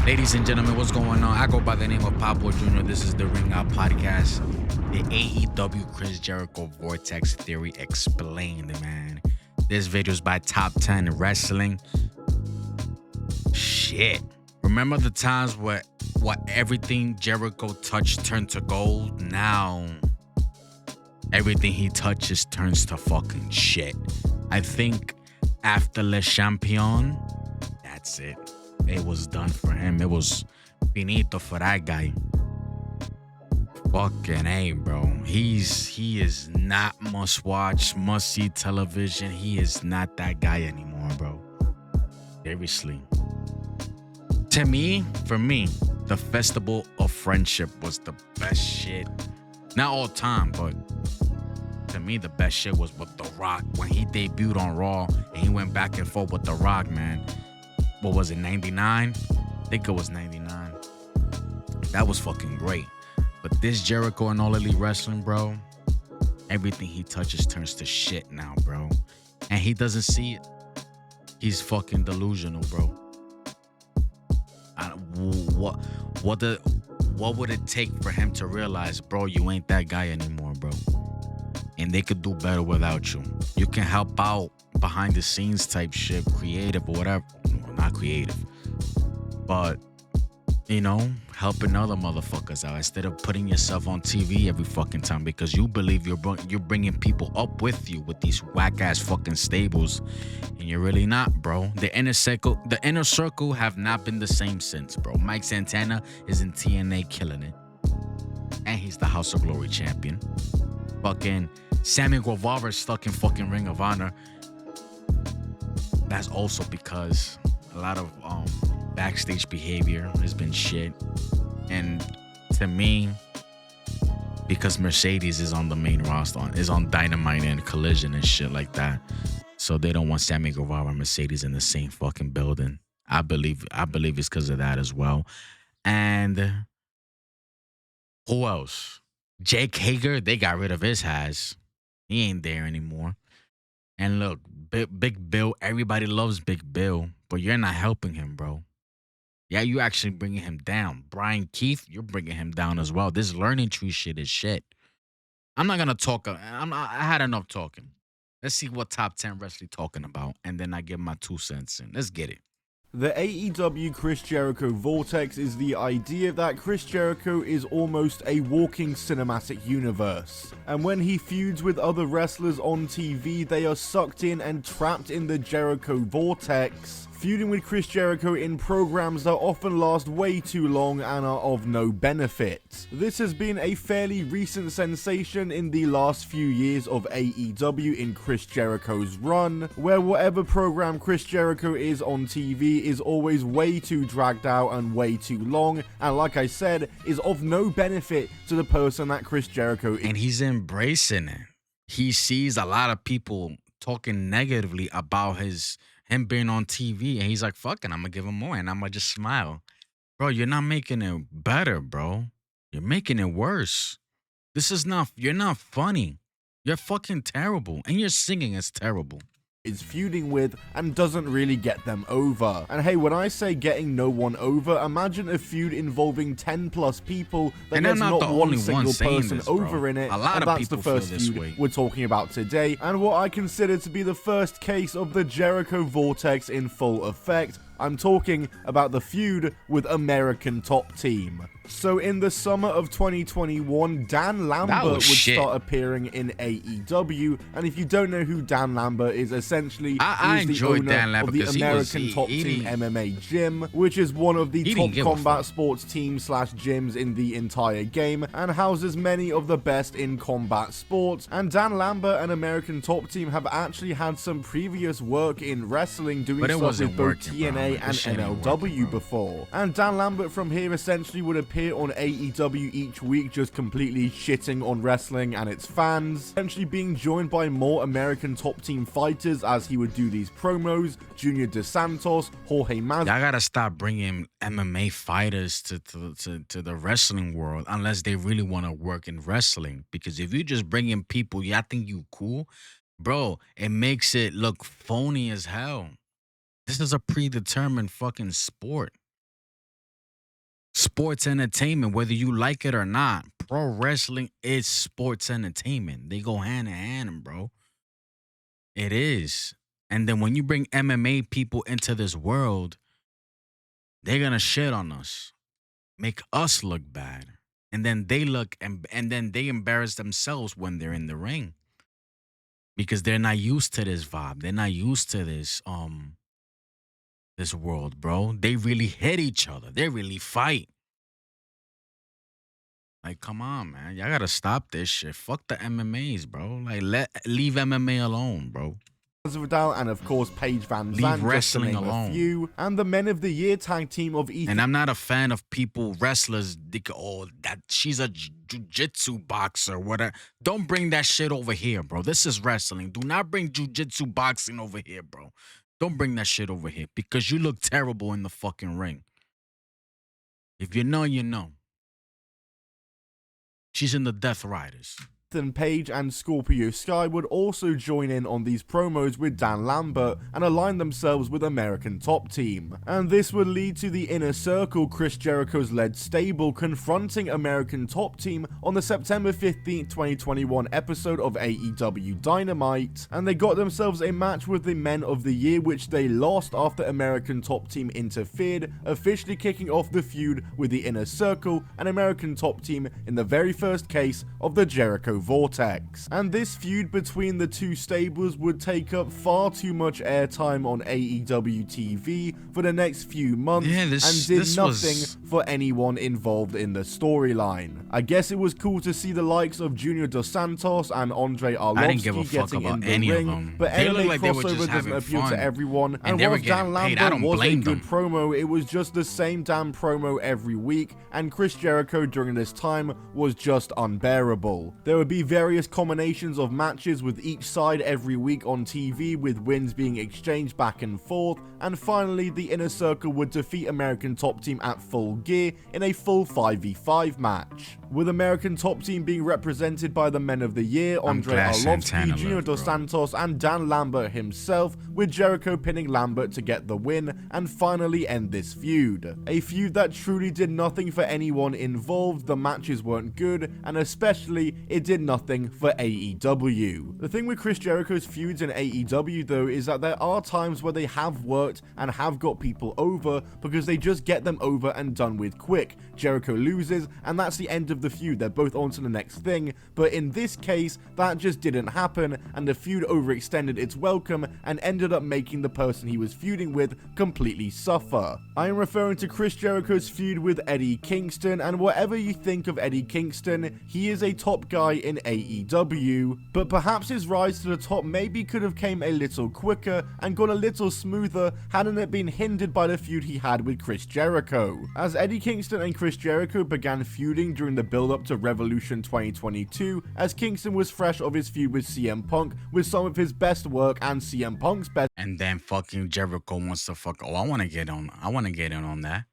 Ladies and gentlemen, what's going on? I go by the name of Pablo Jr. This is the Ring Out Podcast, the AEW Chris Jericho Vortex Theory Explained, man. This video is by Top 10 Wrestling. Shit. Remember the times where what everything Jericho touched turned to gold? Now, everything he touches turns to fucking shit. I think after Le Champion, that's it. It was done for him. It was finito for that guy. Fucking A, bro. He is not must watch, must see television. He is not that guy anymore, bro. Seriously. To me, for me, the Festival of Friendship was the best shit. Not all time, but to me, the best shit was with The Rock when he debuted on Raw and he went back and forth with The Rock, man. What was it, 99? I think it was 99. That was fucking great. But this Jericho and All Elite Wrestling, bro, everything he touches turns to shit now, bro. And he doesn't see it. He's fucking delusional, bro. What would it take for him to realize, bro, you ain't that guy anymore, bro? And they could do better without you. You can help out behind the scenes type shit, creative or whatever. Well, not creative, but you know, helping other motherfuckers out instead of putting yourself on TV every fucking time because you believe you're bringing people up with you with these whack ass fucking stables, and you're really not, bro. The inner circle have not been the same since, bro. Mike Santana is in TNA killing it, and he's the House of Glory champion. Fucking Sammy Guevara is stuck in fucking Ring of Honor. That's also because a lot of backstage behavior has been shit. And to me, because Mercedes is on the main roster, is on Dynamite and Collision and shit like that. So they don't want Sammy Guevara and Mercedes in the same fucking building. I believe it's because of that as well. And who else? Jake Hager, they got rid of his ass. He ain't there anymore. And look, Big Bill, everybody loves Big Bill, but you're not helping him, bro. Yeah, you actually bringing him down. Brian Keith, you're bringing him down as well. This learning tree shit is shit. I'm not gonna talk. I had enough talking. Let's see what Top 10 Wrestling talking about, and then I give my 2 cents in. Let's get it. The AEW Chris Jericho Vortex is the idea that Chris Jericho is almost a walking cinematic universe. And when he feuds with other wrestlers on TV, they are sucked in and trapped in the Jericho Vortex, feuding with Chris Jericho in programs that often last way too long and are of no benefit. This has been a fairly recent sensation in the last few years of AEW in Chris Jericho's run, where whatever program Chris Jericho is on TV is always way too dragged out and way too long, and like I said, is of no benefit to the person that Chris Jericho is. And he's embracing it. He sees a lot of people talking negatively about him being on TV, and he's like, fucking, I'm gonna give him more, and I'm gonna just smile. Bro, you're not making it better, bro. You're making it worse. You're not funny. You're fucking terrible, and your singing is terrible. Is feuding with and doesn't really get them over. And hey, when I say getting no one over, imagine a feud involving 10 plus people that gets not one single person over in it. A lot and of that's people the first feel this feud way. we're talking about today, and what I consider to be the first case of the Jericho Vortex in full effect. I'm talking about the feud with American Top Team. So in the summer of 2021, Dan Lambert would start appearing in AEW, and if you don't know who Dan Lambert is, essentially he's the owner of the American Top Team MMA Gym, which is one of the top combat sports teams / gyms in the entire game, and houses many of the best in combat sports. And Dan Lambert and American Top Team have actually had some previous work in wrestling, doing stuff with both TNA and NLW before. And Dan Lambert from here essentially would appear on AEW each week, just completely shitting on wrestling and its fans, essentially being joined by more American Top Team fighters as he would do these promos. Junior Dos Santos, Jorge Masvidal. Y'all gotta stop bringing MMA fighters to the wrestling world unless they really want to work in wrestling, because if you just bring in people y'all think you cool, bro, it makes it look phony as hell. This is a predetermined fucking sport. sports entertainment, whether you like it or not. Pro wrestling is sports entertainment. They go hand in hand, bro. It is. And then when you bring MMA people into this world, they're gonna shit on us, make us look bad. And then they look and then they embarrass themselves when they're in the ring. Because they're not used to this vibe. They're not used to this world, bro. They really hit each other. They really fight. Like, come on, man. Y'all gotta stop this shit. Fuck the MMAs, bro. Like, leave MMA alone, bro. Vidal and of course Paige Van Leave Zandt, wrestling just to name alone. a few, and the Men of the Year tag team of Ethan. And I'm not a fan of people, wrestlers, that she's a jiu-jitsu boxer, whatever. Don't bring that shit over here, bro. This is wrestling. Do not bring jiu-jitsu boxing over here, bro. Don't bring that shit over here because you look terrible in the fucking ring. If you know, you know. She's in the Death Riders. Page and Scorpio Sky would also join in on these promos with Dan Lambert and align themselves with American Top Team. And this would lead to the Inner Circle, Chris Jericho's led stable, confronting American Top Team on the September 15th, 2021 episode of AEW Dynamite. And they got themselves a match with the Men of the Year, which they lost after American Top Team interfered, officially kicking off the feud with the Inner Circle and American Top Team in the very first case of the Jericho Vortex. And this feud between the two stables would take up far too much airtime on AEW TV for the next few months and did nothing for anyone involved in the storyline. I guess it was cool to see the likes of Junior Dos Santos and Andre Arlovsky getting in the ring, but anime crossover doesn't appeal to everyone, and whilst Dan Lambert was a good promo, it was just the same damn promo every week, and Chris Jericho during this time was just unbearable. There would be various combinations of matches with each side every week on TV, with wins being exchanged back and forth, and finally the Inner Circle would defeat American Top Team at Full Gear in a full 5v5 match, with American Top Team being represented by the Men of the Year, Andre Arlovsky, Junior Dos Santos, and Dan Lambert himself, with Jericho pinning Lambert to get the win and finally end this feud. A feud that truly did nothing for anyone involved. The matches weren't good, and especially it did nothing for AEW. The thing with Chris Jericho's feuds in AEW though is that there are times where they have worked and have got people over because they just get them over and done with quick. Jericho loses and that's the end of the feud. They're both on to the next thing, but in this case that just didn't happen, and the feud overextended its welcome and ended up making the person he was feuding with completely suffer. I am referring to Chris Jericho's feud with Eddie Kingston, and whatever you think of Eddie Kingston, he is a top guy in AEW, but perhaps his rise to the top maybe could have came a little quicker and gone a little smoother hadn't it been hindered by the feud he had with Chris Jericho. As Eddie Kingston and Chris Jericho began feuding during the build-up to Revolution 2022, as Kingston was fresh of his feud with CM Punk with some of his best work and CM Punk's best, and then fucking Jericho wants to I want to get in on that.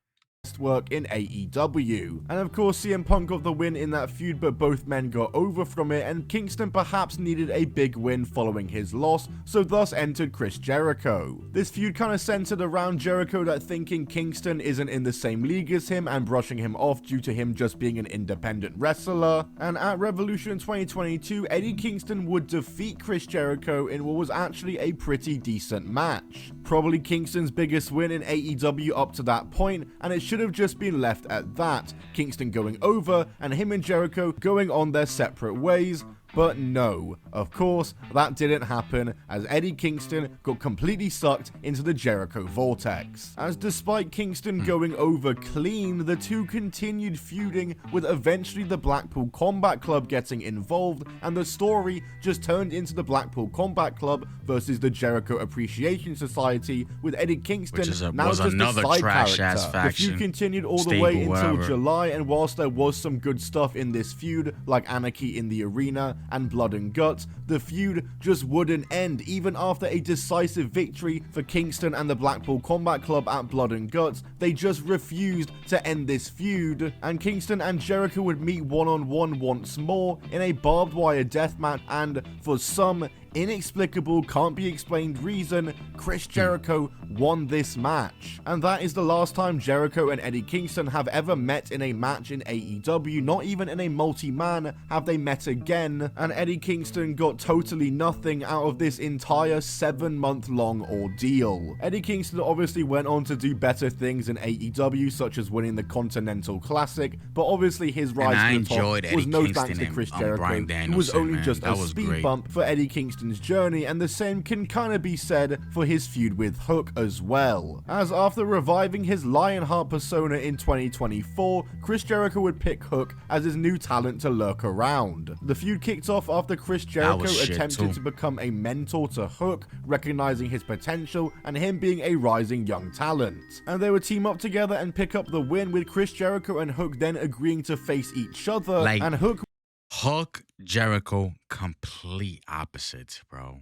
Work in AEW. And of course CM Punk got the win in that feud, but both men got over from it, and Kingston perhaps needed a big win following his loss, so thus entered Chris Jericho. This feud kind of centered around Jericho that thinking Kingston isn't in the same league as him and brushing him off due to him just being an independent wrestler. And at Revolution 2022, Eddie Kingston would defeat Chris Jericho in what was actually a pretty decent match. Probably Kingston's biggest win in AEW up to that point, and it should have just been left at that, Kingston going over and him and Jericho going on their separate ways. But no, of course, that didn't happen, as Eddie Kingston got completely sucked into the Jericho Vortex. As despite Kingston going over clean, the two continued feuding, with eventually the Blackpool Combat Club getting involved, and the story just turned into the Blackpool Combat Club versus the Jericho Appreciation Society, with Eddie Kingston now just a side character. The feud continued all the way until July, and whilst there was some good stuff in this feud, like Anarchy in the Arena and Blood and Guts, the feud just wouldn't end. Even after a decisive victory for Kingston and the Blackpool Combat Club at Blood and Guts, they just refused to end this feud, and Kingston and Jericho would meet one-on-one once more in a barbed wire death match, and for some, inexplicable, can't be explained reason, Chris Jericho won this match. And that is the last time Jericho and Eddie Kingston have ever met in a match in AEW. Not even in a multi-man have they met again, and Eddie Kingston got totally nothing out of this entire 7-month-long ordeal. Eddie Kingston obviously went on to do better things in AEW, such as winning the Continental Classic, but obviously his rise to the top was no thanks to Chris Jericho, who was only just a speed bump for Eddie Kingston's journey, and the same can kind of be said for his feud with Hook as well. As after reviving his Lionheart persona in 2024, Chris Jericho would pick Hook as his new talent to lurk around. The feud kicked off after Chris Jericho attempted to become a mentor to Hook, recognizing his potential and him being a rising young talent. And they would team up together and pick up the win, with Chris Jericho and Hook then agreeing to face each other, and Hook, Jericho, complete opposites, bro.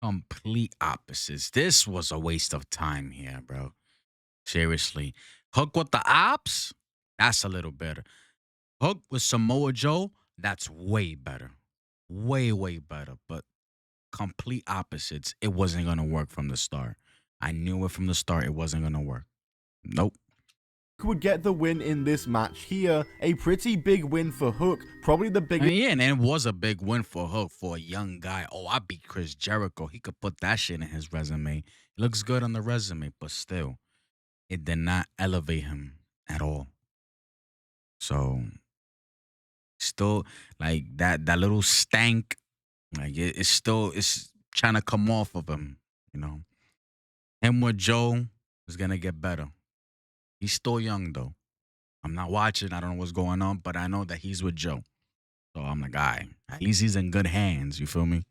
Complete opposites. This was a waste of time here, bro. Seriously. Hook with the ops, that's a little better. Hook with Samoa Joe, that's way better. Way, way better. But complete opposites. It wasn't going to work from the start. I knew it from the start. It wasn't going to work. Nope. Would get the win in this match here. A pretty big win for Hook, probably the biggest. Yeah, and it was a big win for Hook, for a young guy. Oh, I beat Chris Jericho. He could put that shit in his resume. It looks good on the resume, but still, it did not elevate him at all. So, still, like, that little stank, like, it's trying to come off of him, you know. Him with Joe is going to get better. He's still young, though. I'm not watching. I don't know what's going on, but I know that he's with Joe. So I'm like, at least he's in good hands. You feel me?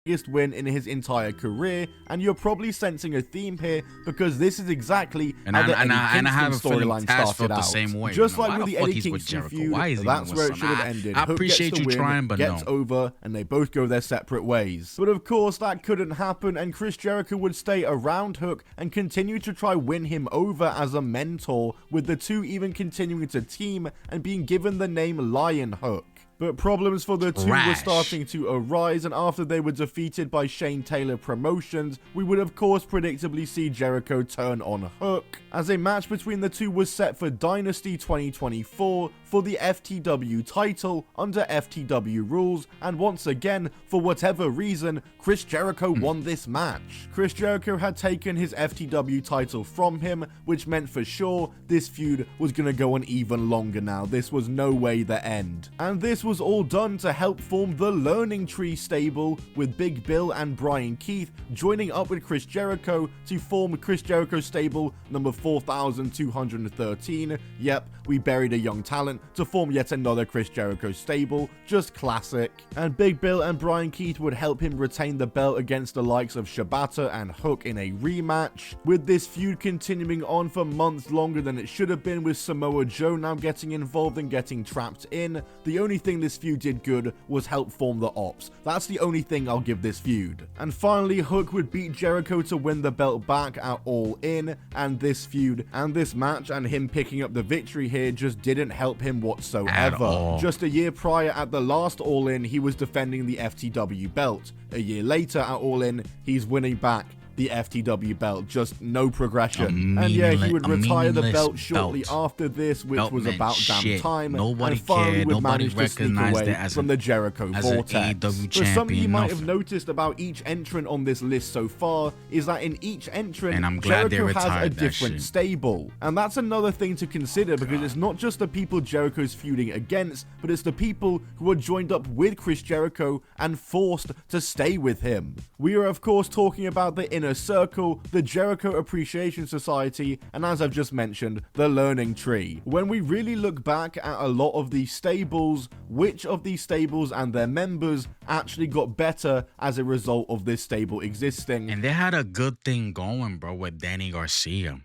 Biggest win in his entire career, and you're probably sensing a theme here because this is exactly how the Eddie Kingston storyline started out. Same way, just like with the Eddie Kingston feud, that's where it should have ended. I appreciate you trying, but gets over, and they both go their separate ways. But of course, that couldn't happen, and Chris Jericho would stay around Hook and continue to try win him over as a mentor, with the two even continuing to team and being given the name Lion Hook. But problems for the two were starting to arise, and after they were defeated by Shane Taylor Promotions, we would of course predictably see Jericho turn on Hook, as a match between the two was set for Dynasty 2024 for the FTW title under FTW rules, and once again, for whatever reason, Chris Jericho won this match. Chris Jericho had taken his FTW title from him, which meant for sure this feud was gonna go on even longer now. This was no way the end. And this was all done to help form the Learning Tree stable, with Big Bill and Brian Keith joining up with Chris Jericho to form Chris Jericho stable number 4213. Yep, we buried a young talent to form yet another Chris Jericho stable, just classic. And Big Bill and Brian Keith would help him retain the belt against the likes of Shibata and Hook in a rematch, with this feud continuing on for months longer than it should have been, with Samoa Joe now getting involved and getting trapped in. The only thing this feud did good was help form the Ops. That's the only thing I'll give this feud. And finally, Hook would beat Jericho to win the belt back at All In, and this feud and this match and him picking up the victory here just didn't help him whatsoever. Just a year prior at the last All In, he was defending the FTW belt. A year later at All In, he's winning back the FTW belt, just no progression. And yeah, he would retire the belt shortly after this, which was about damn time. Nobody and finally cared. would Nobody manage to sneak away from the Jericho Vortex. But something you might have noticed about each entrant on this list so far is that in each entrant, Jericho has a different stable. And that's another thing to consider, because it's not just the people Jericho's feuding against, but it's the people who are joined up with Chris Jericho and forced to stay with him. We are of course talking about the Inner Circle, the Jericho Appreciation Society, and as I've just mentioned, the Learning Tree. When we really look back at a lot of these stables, which of these stables and their members actually got better as a result of this stable existing? And they had a good thing going, bro, with Danny Garcia.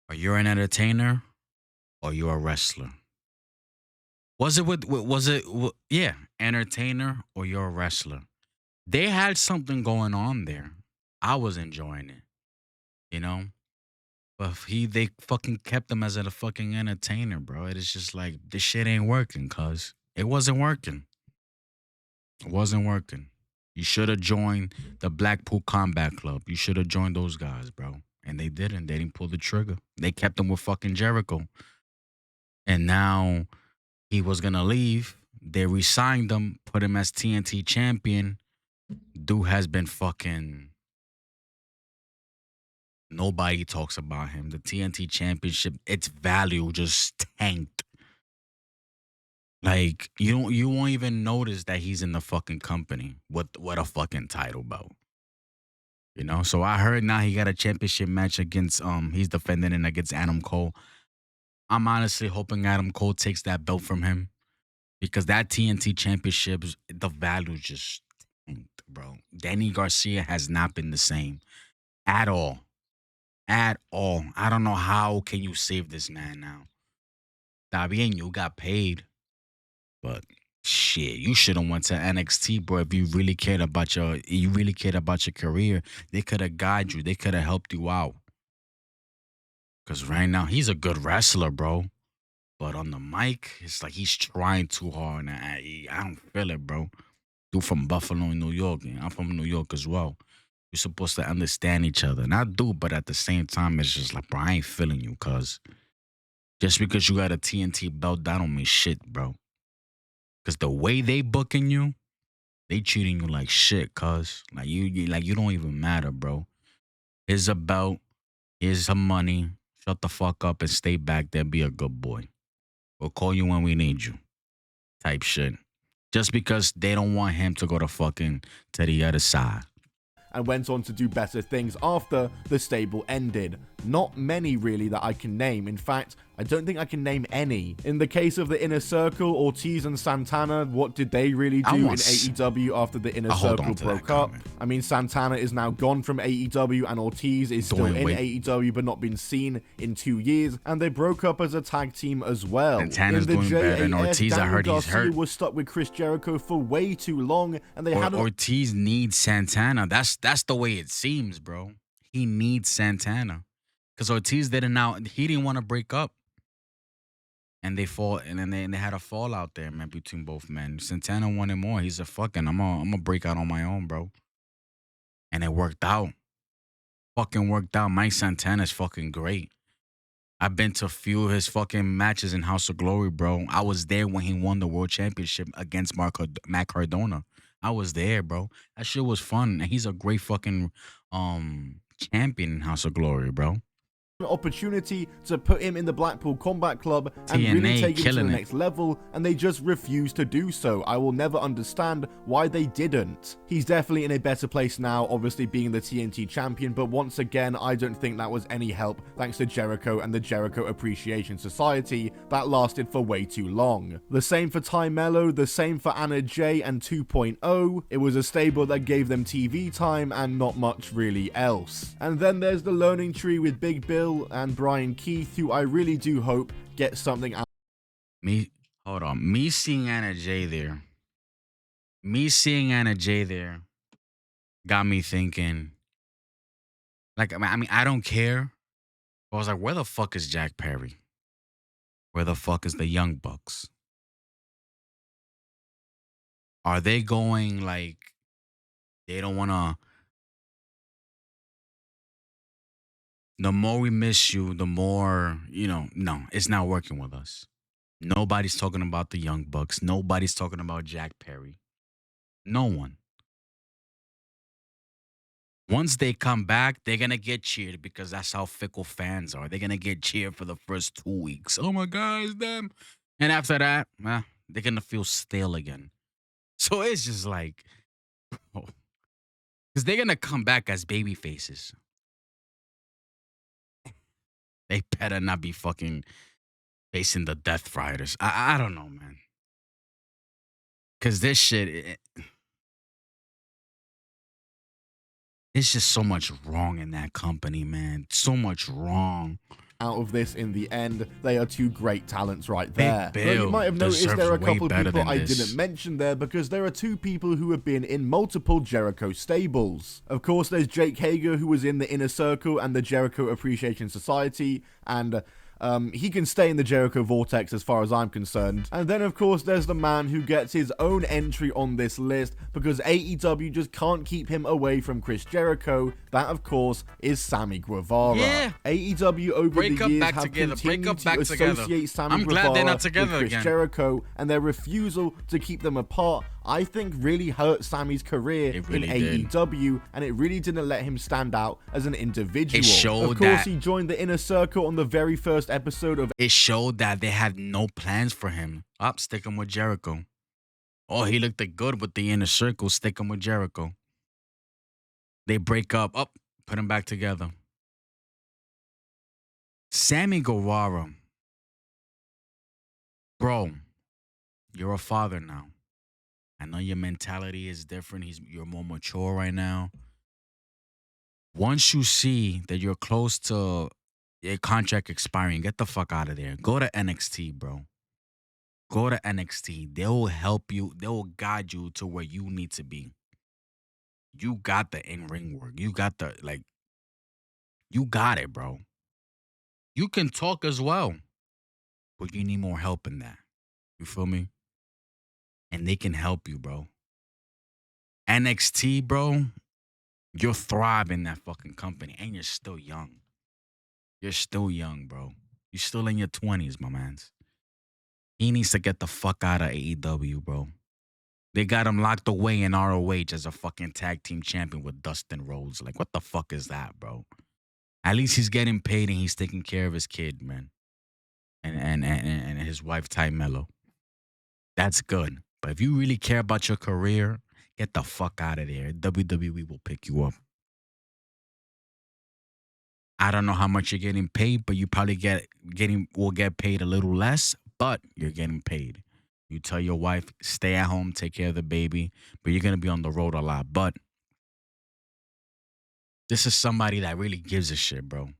Are you an entertainer or you're a wrestler? Yeah, entertainer or you're a wrestler? They had something going on there. I was enjoying it, you know? But they fucking kept him as a fucking entertainer, bro. It is just like, this shit ain't working, cuz. It wasn't working. It wasn't working. You should have joined the Blackpool Combat Club. You should have joined those guys, bro. And they didn't. They didn't pull the trigger. They kept him with fucking Jericho. And now he was gonna leave. They re-signed him, put him as TNT champion. Dude has been fucking. Nobody talks about him. The TNT championship, its value just tanked. Like you won't even notice that he's in the fucking company. What a fucking title belt. You know? So I heard now he got a championship match against he's defending it against Adam Cole. I'm honestly hoping Adam Cole takes that belt from him. Because that TNT championship, the value just tanked, bro. Danny Garcia has not been the same at all. At all. I don't know how can you save this man now. Está bien, you got paid. But shit, you should have went to NXT, bro. If you really cared about your career, they could have guided you. They could have helped you out. Cause right now he's a good wrestler, bro. But on the mic, it's like he's trying too hard. And I don't feel it, bro. Dude from Buffalo, New York. And I'm from New York as well. We're supposed to understand each other. And I do, but at the same time, it's just like, bro, I ain't feeling you, cuz. Just because you got a TNT belt, that don't mean shit, bro. Because the way they booking you, they treating you like shit, cuz. Like you don't even matter, bro. Here's a belt. Here's some money. Shut the fuck up and stay back there. Be a good boy. We'll call you when we need you. Type shit. Just because they don't want him to go to the other side. And went on to do better things after the stable ended. Not many really that I can name. In fact, I don't think I can name any. In the case of the Inner Circle, Ortiz and Santana, what did they really do in AEW after the Inner Circle broke up? I mean, Santana is now gone from AEW and Ortiz is still in AEW but not been seen in 2 years, and they broke up as a tag team as well. Santana's doing better, and Ortiz, I heard he's hurt. Was stuck with Chris Jericho for way too long, and they had Ortiz needs Santana. That's the way it seems, bro. He needs Santana. Because Ortiz he didn't want to break up. And they had a fallout there, man, between both men. Santana wanted more. He's a fucking, I'm gonna break out on my own, bro. And it worked out. Fucking worked out. Mike Santana's fucking great. I've been to a few of his fucking matches in House of Glory, bro. I was there when he won the World Championship against Matt Cardona. I was there, bro. That shit was fun. And he's a great fucking champion in House of Glory, bro. Opportunity to put him in the Blackpool Combat Club and really take him to the next level, and they just refused to do so. I will never understand why they didn't. He's definitely in a better place now, obviously being the TNT champion, but once again, I don't think that was any help thanks to Jericho and the Jericho Appreciation Society that lasted for way too long. The same for Ty Mello, the same for Anna Jay and 2.0. It was a stable that gave them TV time and not much really else. And then there's the learning tree with Big Bill and Brian Keith, who I really do hope get something out. Me seeing Anna Jay there got me thinking, like, I mean, I don't care. But I was like, where the fuck is Jack Perry? Where the fuck is the Young Bucks? Are they going like they don't want to? The more we miss you, the more, no, it's not working with us. Nobody's talking about the Young Bucks. Nobody's talking about Jack Perry. No one. Once they come back, they're going to get cheered because that's how fickle fans are. They're going to get cheered for the first 2 weeks. Oh my God, it's them. And after that, they're going to feel stale again. So it's just like, because they're going to come back as baby faces. They better not be fucking facing the Death Riders. I don't know, man. Because this shit, it's just so much wrong in that company, man. So much wrong. Out of this in the end, they are two great talents right there. Big Bill, but you might have noticed there are a couple of people I this. didn't mention there because there are two people who have been in multiple Jericho stables. Of course, there's Jake Hager, who was in the Inner Circle and the Jericho Appreciation Society, and he can stay in the Jericho Vortex as far as I'm concerned. And then, of course, there's the man who gets his own entry on this list because AEW just can't keep him away from Chris Jericho. That, of course, is Sammy Guevara. Yeah. AEW over the years have continued to associate Sammy Guevara with Chris Jericho, and their refusal to keep them apart, I think, really hurt Sammy's career in AEW, and it really didn't let him stand out as an individual. Of course, he joined the Inner Circle on the very first episode of... It showed that they had no plans for him. Stick him with Jericho. Oh, he looked good with the Inner Circle. Stick him with Jericho. They break up. Put him back together. Sammy Guevara. Bro, you're a father now. I know your mentality is different. You're more mature right now. Once you see that you're close to your contract expiring, get the fuck out of there. Go to NXT, bro. Go to NXT. They will help you. They will guide you to where you need to be. You got the in-ring work. You got you got it, bro. You can talk as well, but you need more help in that. You feel me? And they can help you, bro. NXT, bro, you'll thrive in that fucking company, and you're still young. You're still young, bro. You're still in your 20s, my mans. He needs to get the fuck out of AEW, bro. They got him locked away in ROH as a fucking tag team champion with Dustin Rhodes. Like, what the fuck is that, bro? At least he's getting paid and he's taking care of his kid, man. And his wife, Ty Mello. That's good. But if you really care about your career, get the fuck out of there. WWE will pick you up. I don't know how much you're getting paid, but you probably will get paid a little less, but you're getting paid. You tell your wife, stay at home, take care of the baby, but you're going to be on the road a lot. But this is somebody that really gives a shit, bro.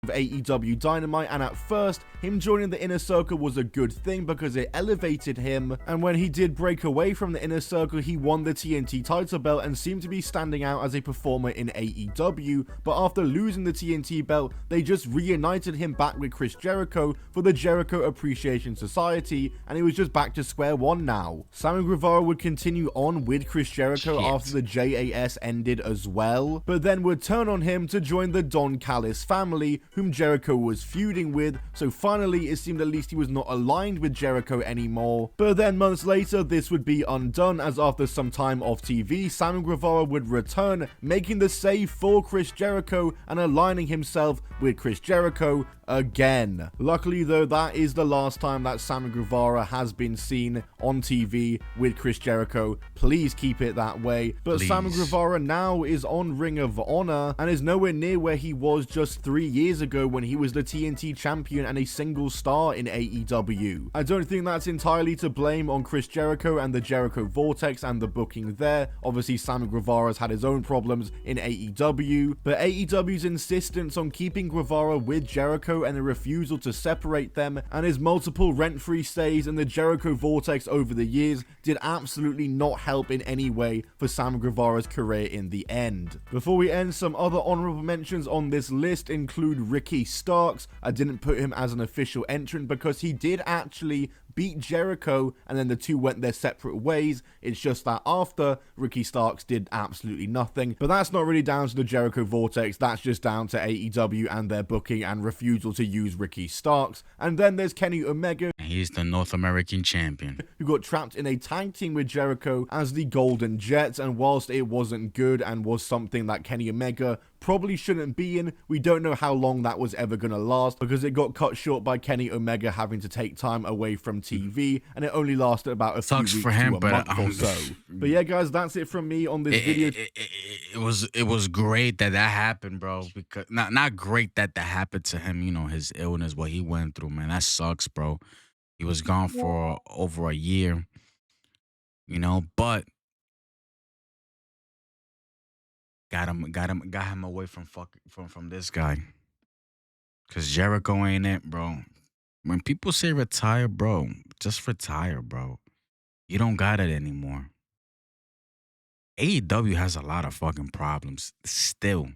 AEW Dynamite, and at first him joining the Inner Circle was a good thing because it elevated him, and when he did break away from the Inner Circle, he won the TNT title belt and seemed to be standing out as a performer in AEW. But after losing the TNT belt, they just reunited him back with Chris Jericho for the Jericho Appreciation Society, and he was just back to square one now. Sammy Guevara would continue on with Chris Jericho after the JAS ended as well, but then would turn on him to join the Don Callis family, whom Jericho was feuding with, so finally it seemed at least he was not aligned with Jericho anymore. But then months later this would be undone, as after some time off TV, Sammy Guevara would return, making the save for Chris Jericho and aligning himself with Chris Jericho again. Luckily though, that is the last time that Sammy Guevara has been seen on TV with Chris Jericho. Please keep it that way. But please. Sammy Guevara now is on Ring of Honor and is nowhere near where he was just 3 years ago when he was the TNT champion and a single star in AEW. I don't think that's entirely to blame on Chris Jericho and the Jericho Vortex and the booking there. Obviously Sammy Guevara's had his own problems in AEW, but AEW's insistence on keeping Guevara with Jericho and the refusal to separate them, and his multiple rent-free stays in the Jericho Vortex over the years, did absolutely not help in any way for Sammy Guevara's career in the end. Before we end, some other honorable mentions on this list include Ricky Starks. I didn't put him as an official entrant because he did actually beat Jericho and then the two went their separate ways. It's just that after, Ricky Starks did absolutely nothing. But that's not really down to the Jericho Vortex, that's just down to AEW and their booking and refusal to use Ricky Starks. And then there's Kenny Omega. He's the North American champion, who got trapped in a tag team with Jericho as the Golden Jets, and whilst it wasn't good and was something that Kenny Omega probably shouldn't be in, we don't know how long that was ever gonna last because it got cut short by Kenny Omega having to take time away from TV, and it only lasted about a few weeks to a month or so. But yeah, guys, that's it from me on this video. It was great that happened, bro. Because not great that happened to him. You know, his illness, what he went through, man. That sucks, bro. He was gone for over a year. You know, but got him away from this guy. Cause Jericho ain't it, bro. When people say retire, bro, just retire, bro. You don't got it anymore. AEW has a lot of fucking problems. Still.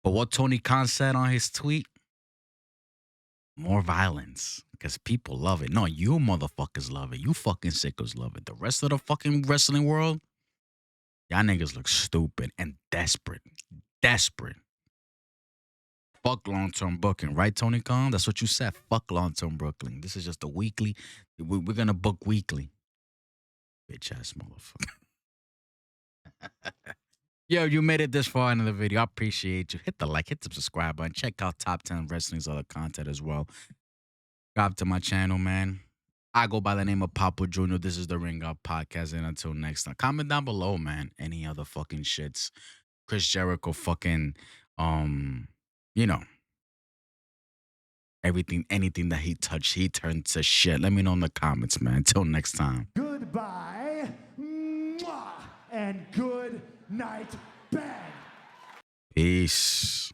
But what Tony Khan said on his tweet, More violence. Because people love it. No, you motherfuckers love it. You fucking sickos love it. The rest of the fucking wrestling world, y'all niggas look stupid and desperate. Desperate. Fuck long-term booking, right, Tony Khan? That's what you said. Fuck long-term booking. This is just a weekly. We're gonna book weekly. Bitch ass motherfucker. Yo, you made it this far into the video. I appreciate you. Hit the like, hit the subscribe button. Check out Top 10 Wrestling's other content as well. Subscribe to my channel, man. I go by the name of Papa Jr. This is the Ring Up Podcast. And until next time, comment down below, man. Any other fucking shits. Chris Jericho fucking, you know, everything, anything that he touched, he turned to shit. Let me know in the comments, man. Until next time. Goodbye. Mwah, and good night, bang. Peace.